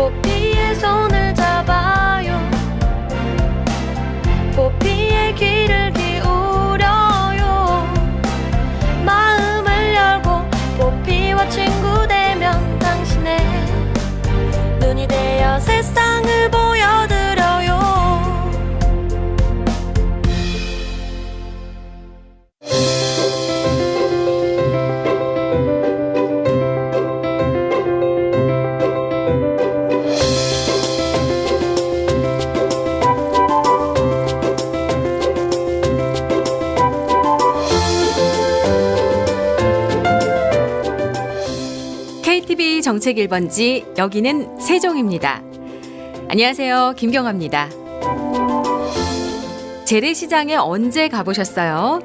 포피의 손을 잡아요. 포피의 귀를 기울여요. 마음을 열고 포피와 친구 되면 당신의 눈이 되어 세상을 보여드려요. KTV 정책 1번지, 여기는 세종입니다. 안녕하세요, 김경아입니다. 재래시장에 언제 가보셨어요?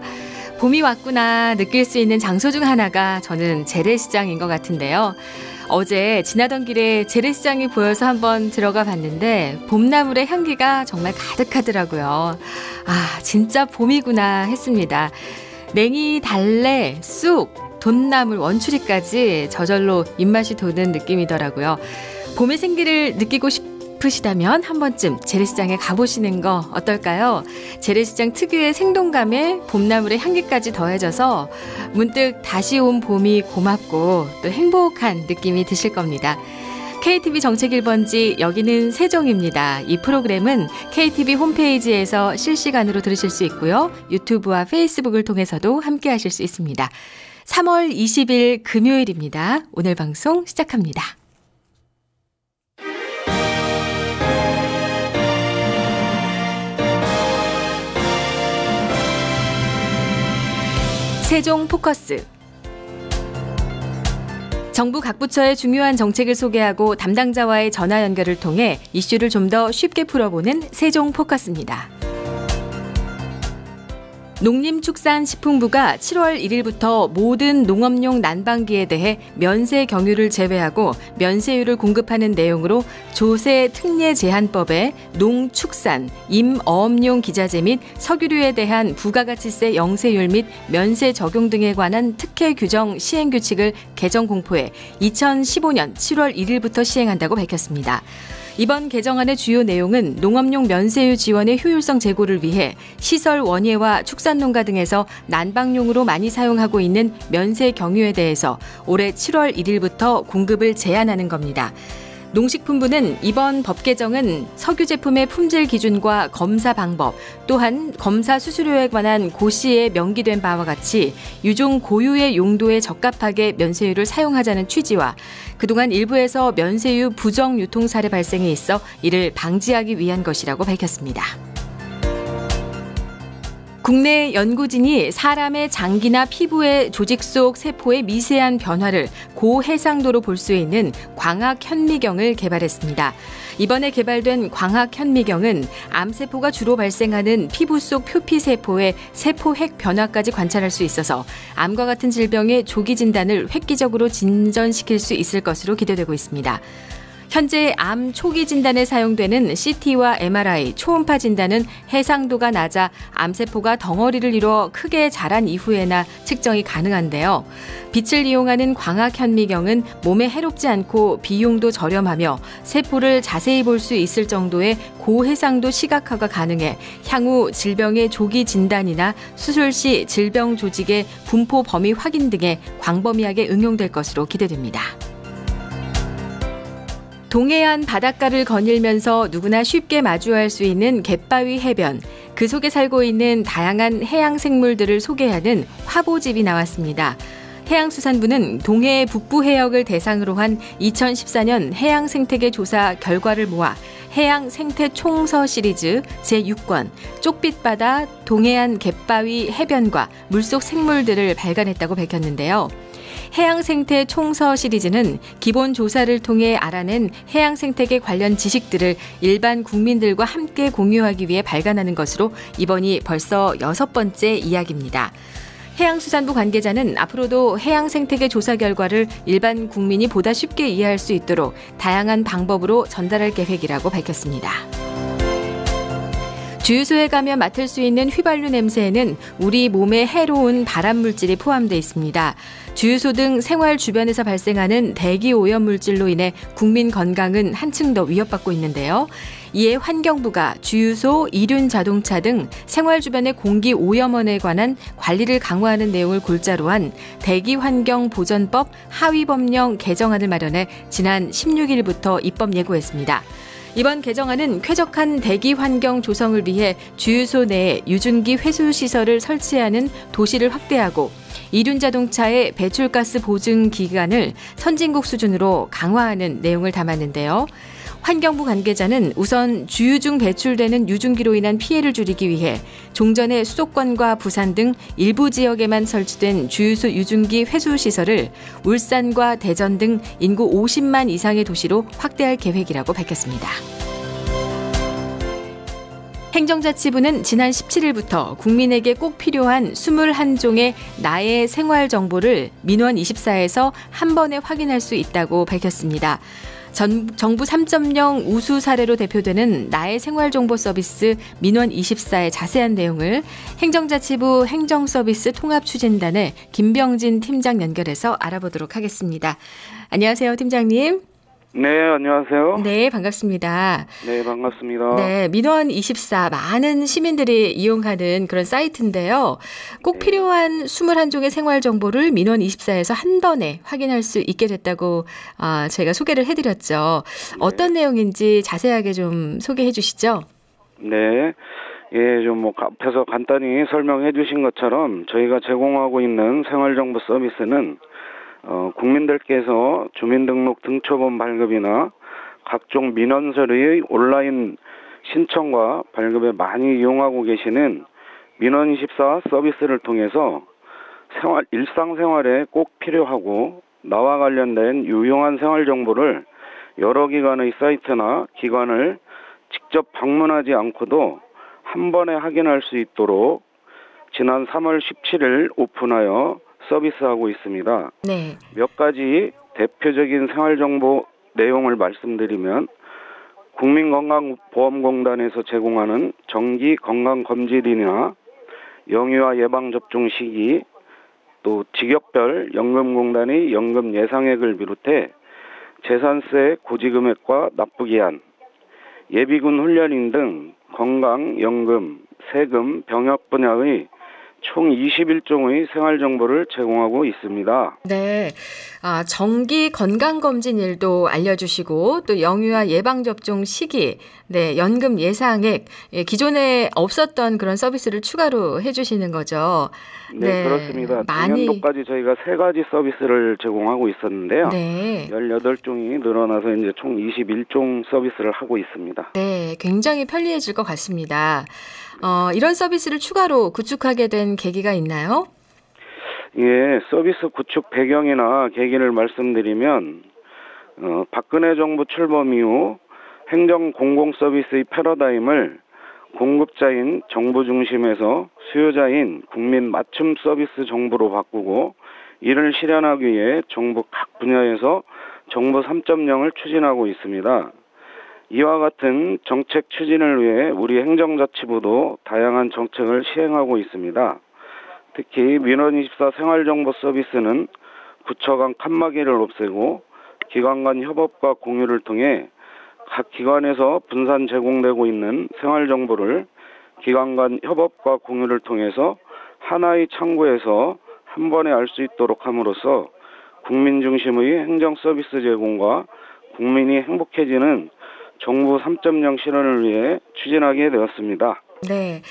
봄이 왔구나 느낄 수 있는 장소 중 하나가 저는 재래시장인 것 같은데요. 어제 지나던 길에 재래시장이 보여서 한번 들어가 봤는데 봄나물의 향기가 정말 가득하더라고요. 아, 진짜 봄이구나 했습니다. 냉이, 달래, 쑥, 돈나물, 원추리까지 저절로 입맛이 도는 느낌이더라고요. 봄의 생기를 느끼고 싶으시다면 한 번쯤 재래시장에 가보시는 거 어떨까요? 재래시장 특유의 생동감에 봄나물의 향기까지 더해져서 문득 다시 온 봄이 고맙고 또 행복한 느낌이 드실 겁니다. KTV 정책 1번지, 여기는 세종입니다. 이 프로그램은 KTV 홈페이지에서 실시간으로 들으실 수 있고요. 유튜브와 페이스북을 통해서도 함께 하실 수 있습니다. 3월 20일 금요일입니다. 오늘 방송 시작합니다. 세종 포커스. 정부 각 부처의 중요한 정책을 소개하고 담당자와의 전화 연결을 통해 이슈를 좀 더 쉽게 풀어보는 세종 포커스입니다. 농림축산식품부가 7월 1일부터 모든 농업용 난방기에 대해 면세 경유를 제외하고 면세율을 공급하는 내용으로 조세 특례 제한법에 농축산, 임어업용 기자재 및 석유류에 대한 부가가치세 영세율 및 면세 적용 등에 관한 특혜 규정 시행 규칙을 개정 공포해 2015년 7월 1일부터 시행한다고 밝혔습니다. 이번 개정안의 주요 내용은 농업용 면세유 지원의 효율성 제고를 위해 시설 원예와 축산농가 등에서 난방용으로 많이 사용하고 있는 면세 경유에 대해서 올해 7월 1일부터 공급을 제한하는 겁니다. 농식품부는 이번 법 개정은 석유 제품의 품질 기준과 검사 방법, 또한 검사 수수료에 관한 고시에 명기된 바와 같이 유종 고유의 용도에 적합하게 면세유를 사용하자는 취지와 그동안 일부에서 면세유 부정 유통 사례 발생에 있어 이를 방지하기 위한 것이라고 밝혔습니다. 국내 연구진이 사람의 장기나 피부의 조직 속 세포의 미세한 변화를 고해상도로 볼 수 있는 광학 현미경을 개발했습니다. 이번에 개발된 광학 현미경은 암세포가 주로 발생하는 피부 속 표피세포의 세포핵 변화까지 관찰할 수 있어서 암과 같은 질병의 조기 진단을 획기적으로 진전시킬 수 있을 것으로 기대되고 있습니다. 현재 암 초기 진단에 사용되는 CT와 MRI, 초음파 진단은 해상도가 낮아 암세포가 덩어리를 이루어 크게 자란 이후에나 측정이 가능한데요. 빛을 이용하는 광학 현미경은 몸에 해롭지 않고 비용도 저렴하며 세포를 자세히 볼 수 있을 정도의 고해상도 시각화가 가능해 향후 질병의 조기 진단이나 수술 시 질병 조직의 분포 범위 확인 등에 광범위하게 응용될 것으로 기대됩니다. 동해안 바닷가를 거닐면서 누구나 쉽게 마주할 수 있는 갯바위 해변, 그 속에 살고 있는 다양한 해양 생물들을 소개하는 화보집이 나왔습니다. 해양수산부는 동해 북부 해역을 대상으로 한 2014년 해양생태계 조사 결과를 모아 해양생태총서 시리즈 제6권 쪽빛바다 동해안 갯바위 해변과 물속 생물들을 발간했다고 밝혔는데요. 해양생태 총서 시리즈는 기본 조사를 통해 알아낸 해양생태계 관련 지식들을 일반 국민들과 함께 공유하기 위해 발간하는 것으로 이번이 벌써 6번째 이야기입니다. 해양수산부 관계자는 앞으로도 해양생태계 조사 결과를 일반 국민이 보다 쉽게 이해할 수 있도록 다양한 방법으로 전달할 계획이라고 밝혔습니다. 주유소에 가면 맡을 수 있는 휘발유 냄새에는 우리 몸에 해로운 발암물질이 포함되어 있습니다. 주유소 등 생활 주변에서 발생하는 대기 오염 물질로 인해 국민 건강은 한층 더 위협받고 있는데요. 이에 환경부가 주유소, 이륜 자동차 등 생활 주변의 공기 오염원에 관한 관리를 강화하는 내용을 골자로 한 대기환경보전법 하위법령 개정안을 마련해 지난 16일부터 입법 예고했습니다. 이번 개정안은 쾌적한 대기 환경 조성을 위해 주유소 내에 유증기 회수 시설을 설치하는 도시를 확대하고 이륜 자동차의 배출가스 보증 기간을 선진국 수준으로 강화하는 내용을 담았는데요. 환경부 관계자는 우선 주유 중 배출되는 유증기로 인한 피해를 줄이기 위해 종전의 수도권과 부산 등 일부 지역에만 설치된 주유소 유증기 회수 시설을 울산과 대전 등 인구 50만 이상의 도시로 확대할 계획이라고 밝혔습니다. 행정자치부는 지난 17일부터 국민에게 꼭 필요한 21종의 나의 생활 정보를 민원24에서 한 번에 확인할 수 있다고 밝혔습니다. 정부 3.0 우수 사례로 대표되는 나의 생활정보 서비스 민원24의 자세한 내용을 행정자치부 행정서비스 통합추진단의 김병진 팀장 연결해서 알아보도록 하겠습니다. 안녕하세요, 팀장님. 네, 안녕하세요. 네, 반갑습니다. 네, 반갑습니다. 네, 민원24 많은 시민들이 이용하는 그런 사이트인데요. 꼭 필요한 21종의 생활 정보를 민원24에서 한 번에 확인할 수 있게 됐다고 제가 소개를 해드렸죠. 어떤 내용인지 자세하게 좀 소개해 주시죠. 네, 좀 앞에서 간단히 설명해 주신 것처럼 저희가 제공하고 있는 생활정보 서비스는 국민들께서 주민등록 등초본 발급이나 각종 민원 서류의 온라인 신청과 발급에 많이 이용하고 계시는 민원24 서비스를 통해서 일상생활에 꼭 필요하고 나와 관련된 유용한 생활 정보를 여러 기관의 사이트나 기관을 직접 방문하지 않고도 한 번에 확인할 수 있도록 지난 3월 17일 오픈하여 서비스하고 있습니다. 네. 몇 가지 대표적인 생활정보 내용을 말씀드리면 국민건강보험공단에서 제공하는 정기 건강검진이나 영유아 예방접종 시기, 또 직역별 연금공단의 연금 예상액을 비롯해 재산세 고지금액과 납부기한, 예비군 훈련인 등 건강, 연금, 세금, 병역 분야의 총 21종의 생활정보를 제공하고 있습니다. 네, 정기 건강검진일도 알려주시고 또 영유아 예방접종 시기, 네, 연금 예상액, 기존에 없었던 그런 서비스를 추가로 해주시는 거죠. 네, 그렇습니다. 작년도까지 저희가 3가지 서비스를 제공하고 있었는데요. 네. 18종이 늘어나서 이제 총 21종 서비스를 하고 있습니다. 네, 굉장히 편리해질 것 같습니다. 이런 서비스를 추가로 구축하게 된 계기가 있나요? 예, 서비스 구축 배경이나 계기를 말씀드리면 박근혜 정부 출범 이후 행정 공공 서비스의 패러다임을 공급자인 정부 중심에서 수요자인 국민 맞춤 서비스 정부로 바꾸고 이를 실현하기 위해 정부 각 분야에서 정부 3.0을 추진하고 있습니다. 이와 같은 정책 추진을 위해 우리 행정자치부도 다양한 정책을 시행하고 있습니다. 특히 민원24 생활정보 서비스는 부처 간 칸막이를 없애고 기관 간 협업과 공유를 통해 각 기관에서 분산 제공되고 있는 생활정보를 기관 간 협업과 공유를 통해서 하나의 창구에서 한 번에 알 수 있도록 함으로써 국민 중심의 행정 서비스 제공과 국민이 행복해지는 정부 3.0 실현을 위해 추진하게 되었습니다. 네.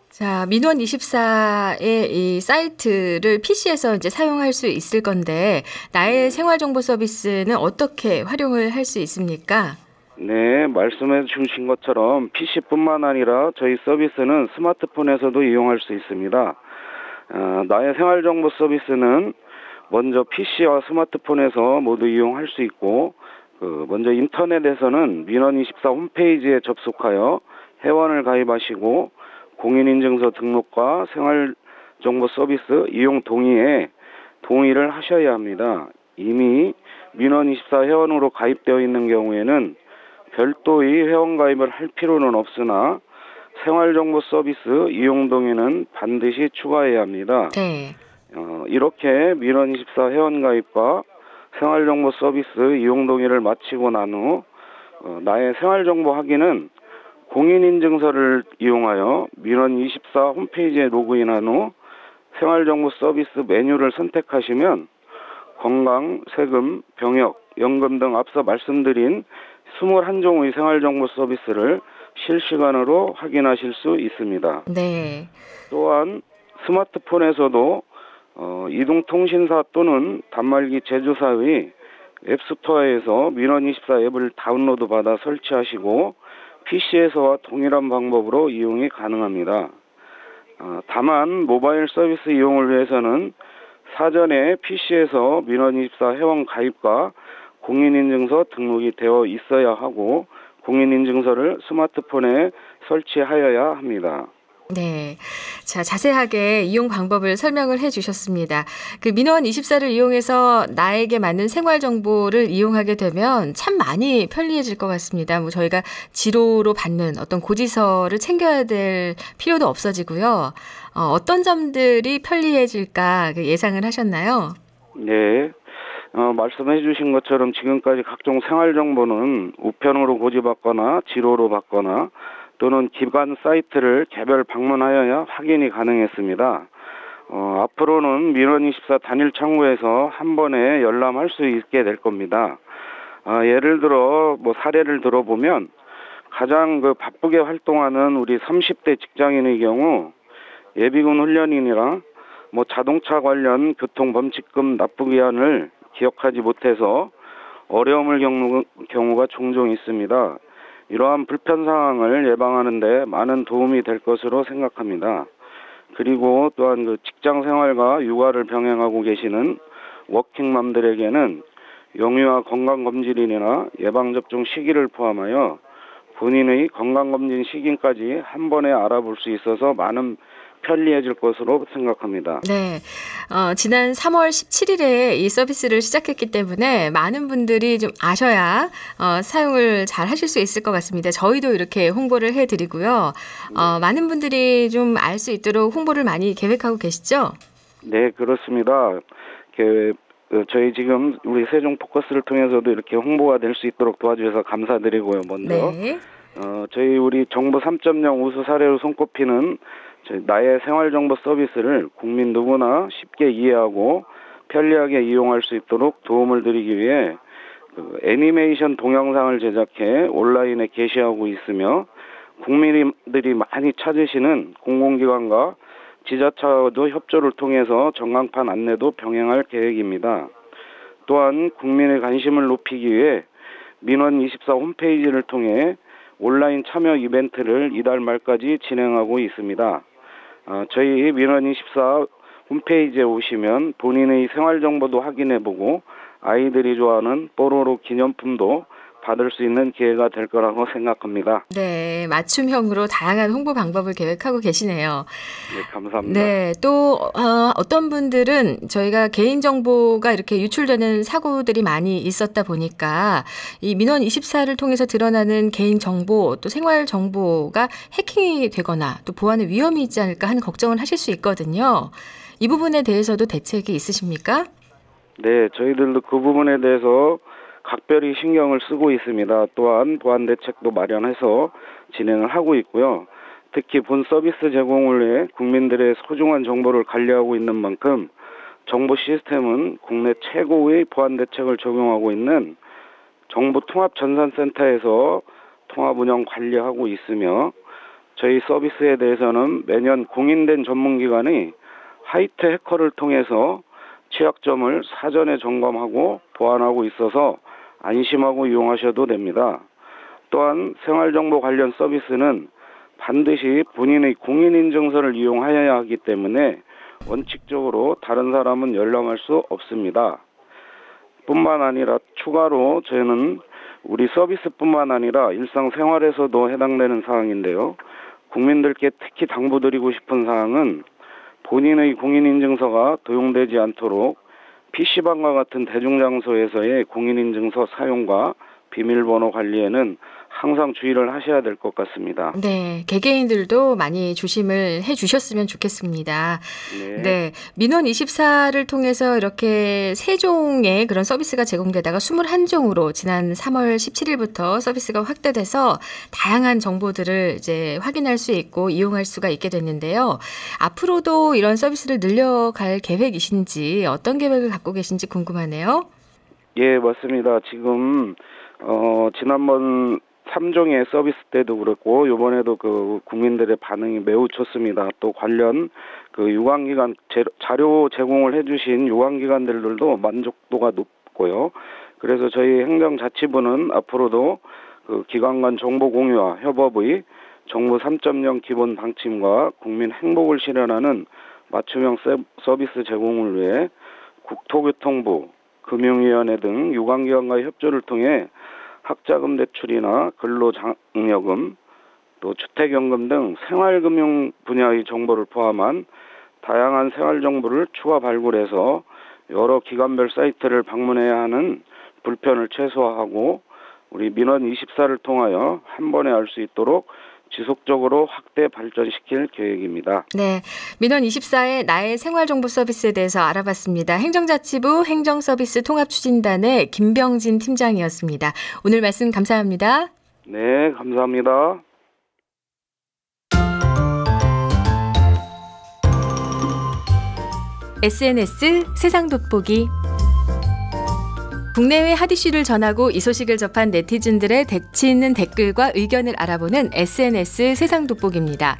자, 민원24의 이 사이트를 PC에서 이제 사용할 수 있을 건데, 나의 생활정보 서비스는 어떻게 활용을 할 수 있습니까? 네, 말씀해 주신 것처럼 PC뿐만 아니라 저희 서비스는 스마트폰에서도 이용할 수 있습니다. 나의 생활정보 서비스는 먼저 PC와 스마트폰에서 모두 이용할 수 있고, 먼저 인터넷에서는 민원24 홈페이지에 접속하여 회원을 가입하시고 공인인증서 등록과 생활정보 서비스 이용 동의에 동의를 하셔야 합니다. 이미 민원24 회원으로 가입되어 있는 경우에는 별도의 회원 가입을 할 필요는 없으나 생활정보 서비스 이용 동의는 반드시 추가해야 합니다. 네. 이렇게 민원24 회원가입과 생활정보 서비스 이용 동의를 마치고 난 후 나의 생활정보 확인은 공인인증서를 이용하여 민원24 홈페이지에 로그인한 후 생활정보 서비스 메뉴를 선택하시면 건강, 세금, 병역, 연금 등 앞서 말씀드린 21종의 생활정보 서비스를 실시간으로 확인하실 수 있습니다. 네. 또한 스마트폰에서도 이동통신사 또는 단말기 제조사의 앱스토어에서 민원24 앱을 다운로드 받아 설치하시고 PC에서와 동일한 방법으로 이용이 가능합니다. 다만 모바일 서비스 이용을 위해서는 사전에 PC에서 민원24 회원 가입과 공인인증서 등록이 되어 있어야 하고 공인인증서를 스마트폰에 설치하여야 합니다. 네. 자, 자세하게 이용 방법을 설명을 해 주셨습니다. 그 민원24를 이용해서 나에게 맞는 생활 정보를 이용하게 되면 참 많이 편리해질 것 같습니다. 뭐 저희가 지로로 받는 어떤 고지서를 챙겨야 될 필요도 없어지고요. 어떤 점들이 편리해질까 예상을 하셨나요? 네. 말씀해 주신 것처럼 지금까지 각종 생활 정보는 우편으로 고지받거나 지로로 받거나 또는 기관 사이트를 개별 방문하여야 확인이 가능했습니다. 앞으로는 민원24 단일 창구에서 한 번에 열람할 수 있게 될 겁니다. 예를 들어 사례를 들어보면 가장 바쁘게 활동하는 우리 30대 직장인의 경우 예비군 훈련인이랑 자동차 관련 교통범칙금 납부기한을 기억하지 못해서 어려움을 겪는 경우가 종종 있습니다. 이러한 불편 상황을 예방하는 데 많은 도움이 될 것으로 생각합니다. 그리고 또한 직장 생활과 육아를 병행하고 계시는 워킹맘들에게는 영유아 건강검진이나 예방접종 시기를 포함하여 본인의 건강검진 시기까지 한 번에 알아볼 수 있어서 많은 편리해질 것으로 생각합니다. 네. 지난 3월 17일에 이 서비스를 시작했기 때문에 많은 분들이 좀 아셔야 사용을 잘 하실 수 있을 것 같습니다. 저희도 이렇게 홍보를 해드리고요. 많은 분들이 좀 알 수 있도록 홍보를 많이 계획하고 계시죠? 네, 그렇습니다. 저희 지금 우리 세종 포커스를 통해서도 이렇게 홍보가 될 수 있도록 도와주셔서 감사드리고요. 먼저 네. 저희 우리 정부 3.0 우수 사례로 손꼽히는 나의 생활정보 서비스를 국민 누구나 쉽게 이해하고 편리하게 이용할 수 있도록 도움을 드리기 위해 애니메이션 동영상을 제작해 온라인에 게시하고 있으며 국민들이 많이 찾으시는 공공기관과 지자체와도 협조를 통해서 전광판 안내도 병행할 계획입니다. 또한 국민의 관심을 높이기 위해 민원24 홈페이지를 통해 온라인 참여 이벤트를 이달 말까지 진행하고 있습니다. 저희 민원24 홈페이지에 오시면 본인의 생활정보도 확인해보고 아이들이 좋아하는 뽀로로 기념품도 받을 수 있는 기회가 될 거라고 생각합니다. 네, 맞춤형으로 다양한 홍보 방법을 계획하고 계시네요. 네, 감사합니다. 네, 또 어떤 분들은 저희가 개인정보가 이렇게 유출되는 사고들이 많이 있었다 보니까 이 민원24를 통해서 드러나는 개인정보 또 생활정보가 해킹이 되거나 또 보안에 위험이 있지 않을까 하는 걱정을 하실 수 있거든요. 이 부분에 대해서도 대책이 있으십니까? 네, 저희들도 그 부분에 대해서 각별히 신경을 쓰고 있습니다. 또한 보안 대책도 마련해서 진행을 하고 있고요. 특히 본 서비스 제공을 위해 국민들의 소중한 정보를 관리하고 있는 만큼 정보 시스템은 국내 최고의 보안 대책을 적용하고 있는 정보통합전산센터에서 통합 운영 관리하고 있으며 저희 서비스에 대해서는 매년 공인된 전문기관이 하이트 해커를 통해서 취약점을 사전에 점검하고 보완하고 있어서 안심하고 이용하셔도 됩니다. 또한 생활정보 관련 서비스는 반드시 본인의 공인인증서를 이용하여야 하기 때문에 원칙적으로 다른 사람은 열람할 수 없습니다. 뿐만 아니라 추가로 저희는 우리 서비스뿐만 아니라 일상생활에서도 해당되는 사항인데요. 국민들께 특히 당부드리고 싶은 사항은 본인의 공인인증서가 도용되지 않도록 PC방과 같은 대중장소에서의 공인인증서 사용과 비밀번호 관리에는 항상 주의를 하셔야 될 것 같습니다. 네, 개개인들도 많이 조심을 해주셨으면 좋겠습니다. 네. 네, 민원24를 통해서 이렇게 3종의 그런 서비스가 제공되다가 21종으로 지난 3월 17일부터 서비스가 확대돼서 다양한 정보들을 이제 확인할 수 있고 이용할 수가 있게 됐는데요. 앞으로도 이런 서비스를 늘려갈 계획이신지 어떤 계획을 갖고 계신지 궁금하네요. 예, 맞습니다. 지금 지난번 3종의 서비스 때도 그렇고 이번에도 그 국민들의 반응이 매우 좋습니다. 또 관련 그 유관기관 자료 제공을 해주신 유관기관들도 만족도가 높고요. 그래서 저희 행정자치부는 앞으로도 그 기관 간 정보 공유와 협업의 정부 3.0 기본 방침과 국민 행복을 실현하는 맞춤형 서비스 제공을 위해 국토교통부, 금융위원회 등 유관기관과의 협조를 통해 학자금 대출이나 근로장려금, 또 주택연금 등 생활금융 분야의 정보를 포함한 다양한 생활 정보를 추가 발굴해서 여러 기관별 사이트를 방문해야 하는 불편을 최소화하고 우리 민원24를 통하여 한 번에 알 수 있도록 지속적으로 확대 발전시킬 계획입니다. 네, 민원24의 나의 생활정보 서비스에 대해서 알아봤습니다. 행정자치부 행정서비스 통합추진단의 김병진 팀장이었습니다. 오늘 말씀 감사합니다. 네, 감사합니다. SNS 세상 돋보기. 국내외 핫이슈를 전하고 이 소식을 접한 네티즌들의 재치 있는 댓글과 의견을 알아보는 SNS 세상 돋보기입니다.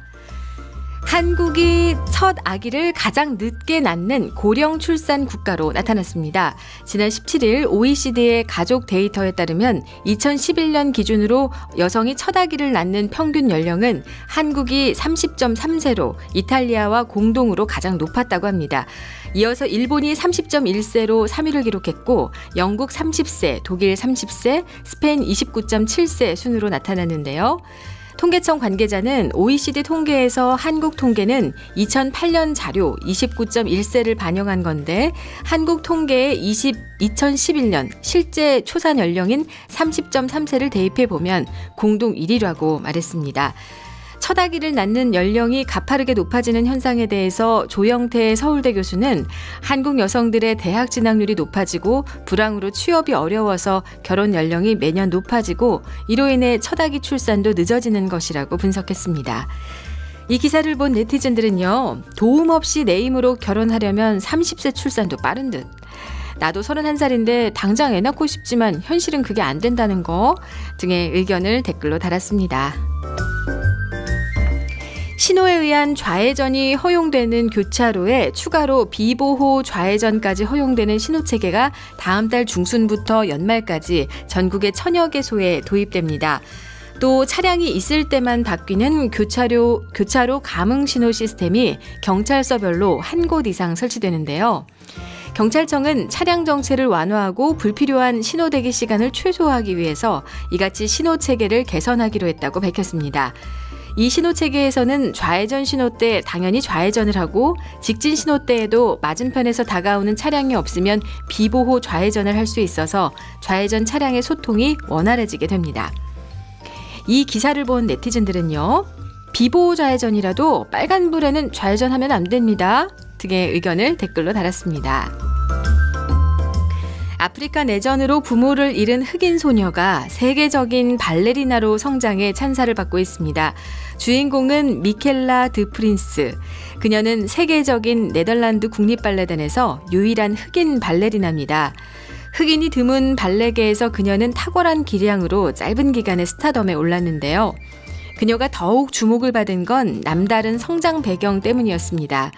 한국이 첫 아기를 가장 늦게 낳는 고령 출산 국가로 나타났습니다. 지난 17일 OECD의 가족 데이터에 따르면 2011년 기준으로 여성이 첫 아기를 낳는 평균 연령은 한국이 30.3세로 이탈리아와 공동으로 가장 높았다고 합니다. 이어서 일본이 30.1세로 3위를 기록했고 영국 30세, 독일 30세, 스페인 29.7세 순으로 나타났는데요. 통계청 관계자는 OECD 통계에서 한국 통계는 2008년 자료 29.1세를 반영한 건데 한국 통계의 2011년 실제 초산 연령인 30.3세를 대입해 보면 공동 1위라고 말했습니다. 첫 아기를 낳는 연령이 가파르게 높아지는 현상에 대해서 조영태 서울대 교수는 한국 여성들의 대학 진학률이 높아지고 불황으로 취업이 어려워서 결혼 연령이 매년 높아지고 이로 인해 첫 아기 출산도 늦어지는 것이라고 분석했습니다. 이 기사를 본 네티즌들은요. 도움 없이 내 힘으로 결혼하려면 30세 출산도 빠른 듯. 나도 31살인데 당장 애 낳고 싶지만 현실은 그게 안 된다는 거 등의 의견을 댓글로 달았습니다. 신호에 의한 좌회전이 허용되는 교차로에 추가로 비보호 좌회전까지 허용되는 신호체계가 다음 달 중순부터 연말까지 전국의 1000여 개소에 도입됩니다. 또 차량이 있을 때만 바뀌는 교차로 감응 신호 시스템이 경찰서별로 한 곳 이상 설치되는데요. 경찰청은 차량 정체를 완화하고 불필요한 신호 대기 시간을 최소화하기 위해서 이같이 신호 체계를 개선하기로 했다고 밝혔습니다. 이 신호 체계에서는 좌회전 신호 때 당연히 좌회전을 하고 직진 신호 때에도 맞은편에서 다가오는 차량이 없으면 비보호 좌회전을 할 수 있어서 좌회전 차량의 소통이 원활해지게 됩니다. 이 기사를 본 네티즌들은요. 비보호 좌회전이라도 빨간불에는 좌회전하면 안 됩니다. 등의 의견을 댓글로 달았습니다. 아프리카 내전으로 부모를 잃은 흑인 소녀가 세계적인 발레리나로 성장해 찬사를 받고 있습니다. 주인공은 미켈라 드 프린스. 그녀는 세계적인 네덜란드 국립발레단에서 유일한 흑인 발레리나입니다. 흑인이 드문 발레계에서 그녀는 탁월한 기량으로 짧은 기간에 스타덤에 올랐는데요. 그녀가 더욱 주목을 받은 건 남다른 성장 배경 때문이었습니다.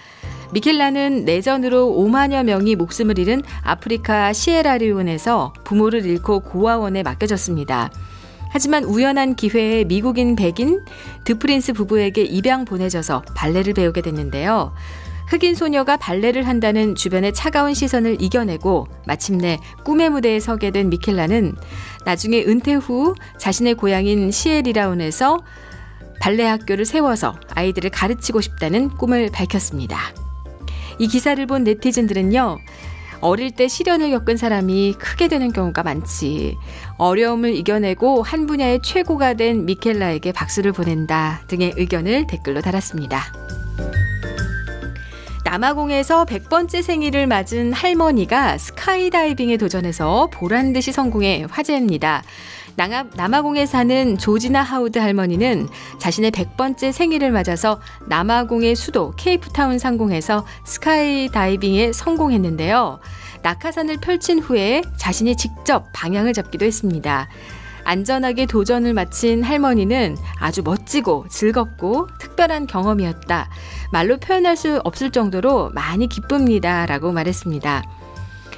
미켈라는 내전으로 5만여 명이 목숨을 잃은 아프리카 시에라리온에서 부모를 잃고 고아원에 맡겨졌습니다. 하지만 우연한 기회에 미국인 백인 드프린스 부부에게 입양 보내져서 발레를 배우게 됐는데요. 흑인 소녀가 발레를 한다는 주변의 차가운 시선을 이겨내고 마침내 꿈의 무대에 서게 된 미켈라는 나중에 은퇴 후 자신의 고향인 시에리라온에서 발레 학교를 세워서 아이들을 가르치고 싶다는 꿈을 밝혔습니다. 이 기사를 본 네티즌들은요. 어릴 때 시련을 겪은 사람이 크게 되는 경우가 많지. 어려움을 이겨내고 한 분야의 최고가 된 미켈라에게 박수를 보낸다 등의 의견을 댓글로 달았습니다. 남아공에서 100번째 생일을 맞은 할머니가 스카이다이빙에 도전해서 보란듯이 성공해 화제입니다. 남아공에 사는 조지나 하우드 할머니는 자신의 100번째 생일을 맞아서 남아공의 수도 케이프타운 상공에서 스카이다이빙에 성공했는데요. 낙하산을 펼친 후에 자신이 직접 방향을 잡기도 했습니다. 안전하게 도전을 마친 할머니는 아주 멋지고 즐겁고 특별한 경험이었다. 말로 표현할 수 없을 정도로 많이 기쁩니다. 라고 말했습니다.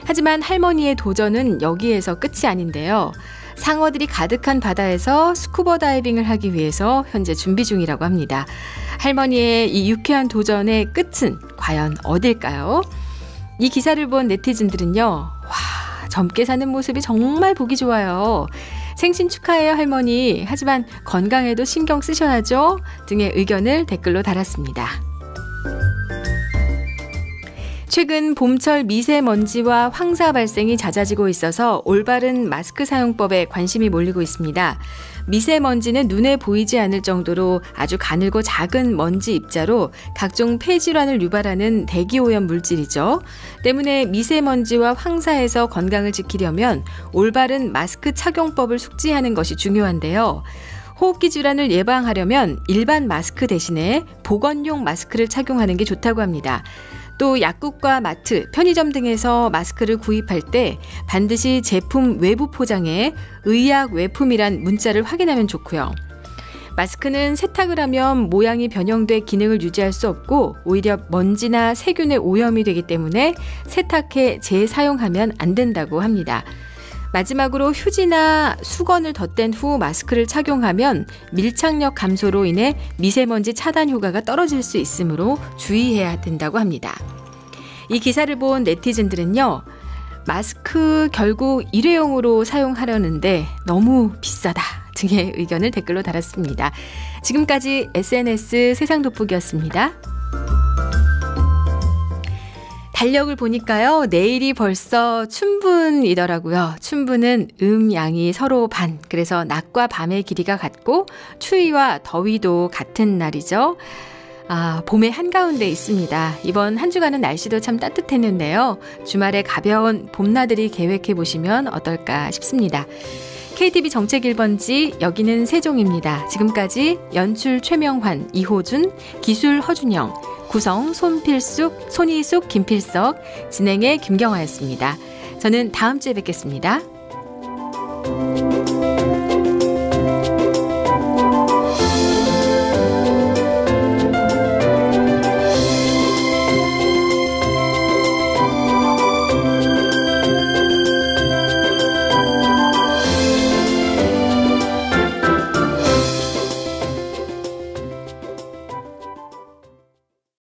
하지만 할머니의 도전은 여기에서 끝이 아닌데요. 상어들이 가득한 바다에서 스쿠버 다이빙을 하기 위해서 현재 준비 중이라고 합니다. 할머니의 이 유쾌한 도전의 끝은 과연 어딜까요? 이 기사를 본 네티즌들은요. 와, 젊게 사는 모습이 정말 보기 좋아요. 생신 축하해요 할머니. 하지만 건강에도 신경 쓰셔야죠. 등의 의견을 댓글로 달았습니다. 최근 봄철 미세먼지와 황사 발생이 잦아지고 있어서 올바른 마스크 사용법에 관심이 몰리고 있습니다. 미세먼지는 눈에 보이지 않을 정도로 아주 가늘고 작은 먼지 입자로 각종 폐질환을 유발하는 대기오염 물질이죠. 때문에 미세먼지와 황사에서 건강을 지키려면 올바른 마스크 착용법을 숙지하는 것이 중요한데요. 호흡기 질환을 예방하려면 일반 마스크 대신에 보건용 마스크를 착용하는 게 좋다고 합니다. 또 약국과 마트, 편의점 등에서 마스크를 구입할 때 반드시 제품 외부 포장에 의약 외품이란 문자를 확인하면 좋고요. 마스크는 세탁을 하면 모양이 변형돼 기능을 유지할 수 없고 오히려 먼지나 세균의 오염이 되기 때문에 세탁해 재사용하면 안 된다고 합니다. 마지막으로 휴지나 수건을 덧댄 후 마스크를 착용하면 밀착력 감소로 인해 미세먼지 차단 효과가 떨어질 수 있으므로 주의해야 된다고 합니다. 이 기사를 본 네티즌들은요. 마스크 결국 일회용으로 사용하려는데 너무 비싸다 등의 의견을 댓글로 달았습니다. 지금까지 SNS 세상 돋보기였습니다. 달력을 보니까요. 내일이 벌써 춘분이더라고요. 춘분은 양이 서로 반. 그래서 낮과 밤의 길이가 같고 추위와 더위도 같은 날이죠. 봄의 한가운데 있습니다. 이번 한 주간은 날씨도 참 따뜻했는데요. 주말에 가벼운 봄나들이 계획해 보시면 어떨까 싶습니다. KTV 정책 1번지 여기는 세종입니다. 지금까지 연출 최명환, 이호준, 기술 허준영, 구성 손필숙, 손희숙, 김필석, 진행의 김경아였습니다. 저는 다음 주에 뵙겠습니다.